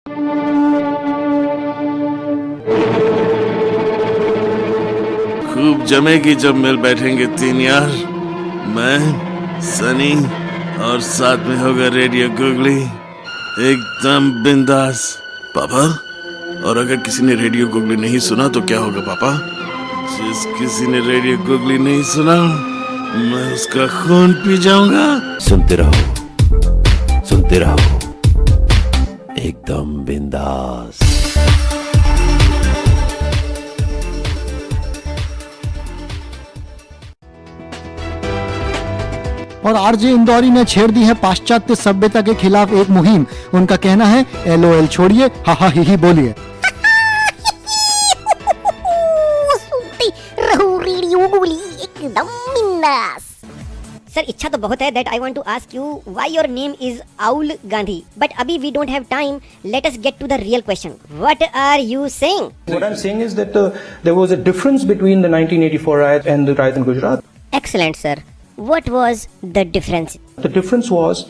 खूब जमेगी जब मिल बैठेंगे तीन यार, मैं, सनी और साथ में होगा रेडियो गुगली, एकदम बिंदास। पापा, और अगर किसी ने रेडियो गुगली नहीं सुना तो क्या होगा पापा? जिस किसी ने रेडियो गुगली नहीं सुना, मैं उसका खून पी जाऊंगा। सुनते रहो एकदम बिंदास। और आरजे इंदौरी ने छेड़ दी है पाश्चात्य सभ्यता के खिलाफ एक मुहिम। उनका कहना है LOL छोड़िए, हा हा ही बोलिए। सुनते रहो रेडियो गुगली, एकदम बिंदास। सर, इच्छा तो बहुत है that I want to ask you why your name is Aul Gandhi, but अभी we don't have time. Let us get to the real question. What are you saying? What I'm saying is that there was a difference between the 1984 riots and the riots in Gujarat. Excellent, sir. What was the difference? The difference was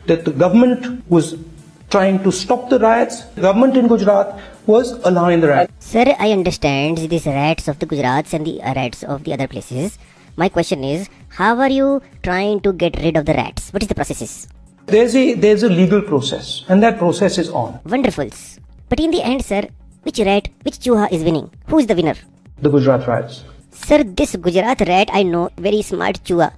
that the government was trying to stop the riots. The government in Gujarat was allowing the riots. Sir, I understand these riots of the Gujarats and the riots of the other places. My question is, how are you trying to get rid of the rats? What is the process? There's a legal process, and that process is on. Wonderful. But in the end, sir, which rat, which chuha is winning? Who is the winner? The Gujarat riots. Sir, this Gujarat rat, I know, very smart chuha.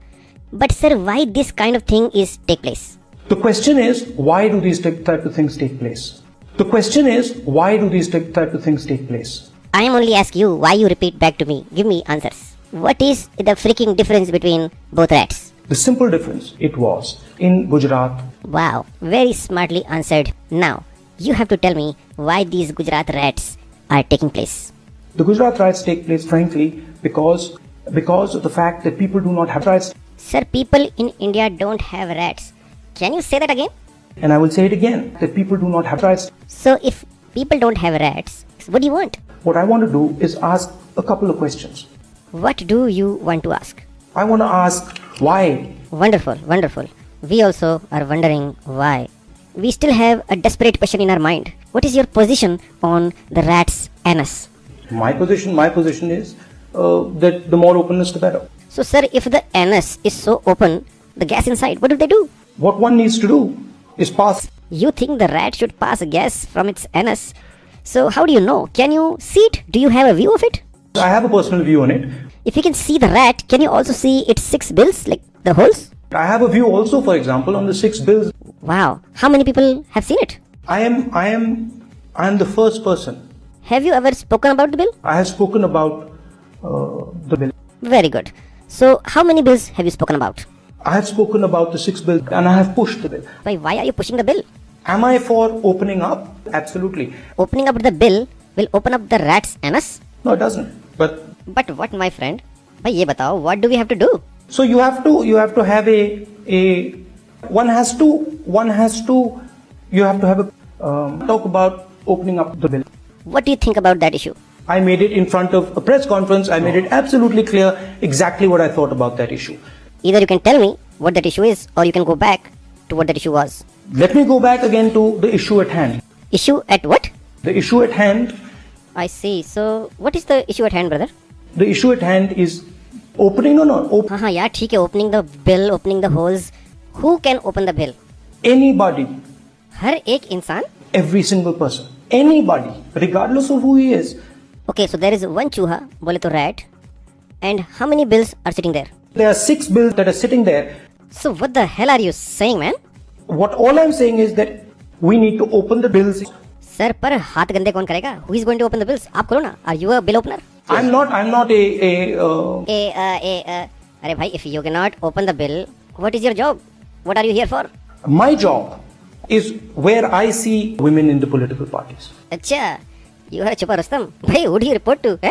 But sir, why this kind of thing is take place? The question is, why do these type of things take place? The question is, why do these type of things take place? I am only asking you why you repeat back to me. Give me answers. What is the freaking difference between both rats? The simple difference, it was in Gujarat. Wow, very smartly answered. Now, you have to tell me why these Gujarat rats are taking place. The Gujarat riots take place, frankly, because of the fact that people do not have rights. Sir, people in India don't have rats. Can you say that again? And I will say it again, that people do not have rights. So, if people don't have rats, what do you want? What I want to do is ask a couple of questions. What do you want to ask? I want to ask why. Wonderful, wonderful. We also are wondering why. We still have a desperate question in our mind. What is your position on the rat's anus? My position is that the more openness, the better. So, sir, if the anus is so open, the gas inside, what do they do? What one needs to do is pass. You think the rat should pass gas from its anus? So, how do you know? Can you see it? Do you have a view of it? I have a personal view on it. If you can see the rat, can you also see its 6 bills, like the holes? I have a view also, for example, on the 6 bills. Wow. How many people have seen it? I am the first person. Have you ever spoken about the bill? I have spoken about the bill. Very good. So, how many bills have you spoken about? I have spoken about the 6 bills and I have pushed the bill. Why are you pushing the bill? Am I for opening up? Absolutely. Opening up the bill will open up the rat's anus? No, it doesn't. But what, my friend? Bhai, ye batao, what do we have to do? so you have to have talk about opening up the bill. What do you think about that issue? I made it in front of a press conference. I made it absolutely clear exactly what I thought about that issue. Either you can tell me what that issue is, or you can go back to what that issue was. Let me go back again to the issue at hand. Issue at what? The issue at hand. I see. So, what is the issue at hand, brother? The issue at hand is opening or not. हाँ यार ठीक है, opening the bill, opening the holes. Who can open the bill? Anybody. हर एक इंसान? Every single person. Anybody, regardless of who he is. Okay, so there is one चूहा, बोले तो rat, and how many bills are sitting there? There are 6 bills that are sitting there. So what the hell are you saying, man? What all I'm saying is that we need to open the bills. Sir, पर हाथ गंदे कौन करेगा? Who is going to open the bills? आप खोलो ना. Are you a bill opener? I'm not अरे भाई, if you cannot open the bill, what is your job? What are you here for? My job is where I see women in the political parties. अच्छा, you are Chupa Rustam. भाई, who do you report to? Eh?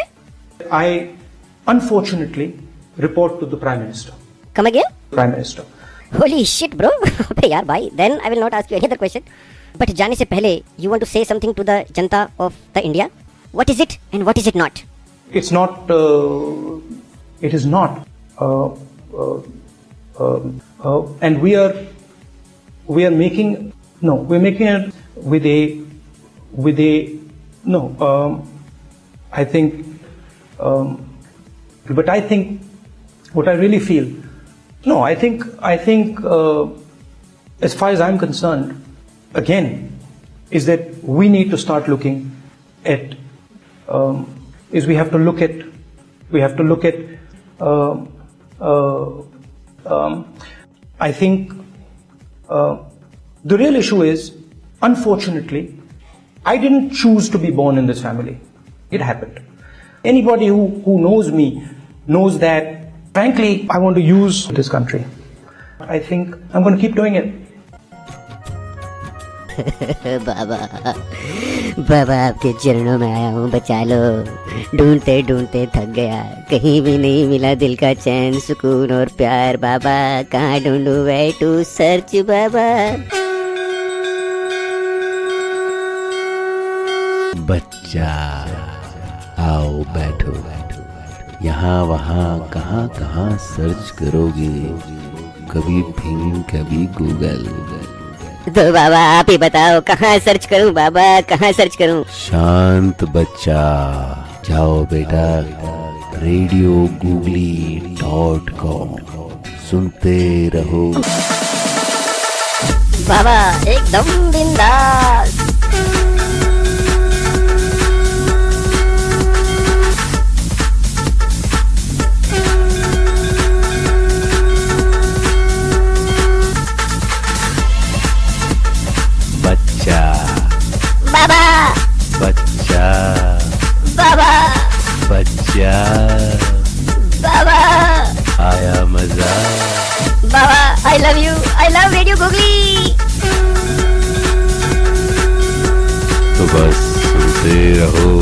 I unfortunately report to the Prime Minister. Come again? Prime Minister. Holy shit, bro. अबे यार भाई, then I will not ask you any other question. But जाने से पहले, you want to say something to the Janata of the India? What is it and what is it not? It's not. It is not. And we're making it with a with a no. I think, but I think what I really feel. No, I think. As far as I'm concerned, again, is that we need to start looking at. Is we have to look at. I think the real issue is, unfortunately, I didn't choose to be born in this family. It happened. Anybody who knows me knows that, frankly, I want to use this country. I think I'm going to keep doing it. बाबा बाबा आपके चरणों में आया हूँ, बचा लो। ढूंढते ढूंढते थक गया, कहीं भी नहीं मिला दिल का चैन, सुकून और प्यार। बाबा कहाँ ढूंढूं, वे टू सर्च बाबा। बच्चा आओ बैठो, यहाँ वहाँ कहाँ कहाँ सर्च करोगे, कभी फिंग कभी गूगल। तो बाबा आप ही बताओ, कहाँ सर्च करूं बाबा, कहाँ सर्च करूं? शांत बच्चा, जाओ बेटा radiogoogley.com, सुनते रहो। बाबा एकदम बिंदास। बाबा बच्चा बाबा बच्चा बाबा आया मजा। बाबा I love you, I love radio googly. तो बस सुनते रहो।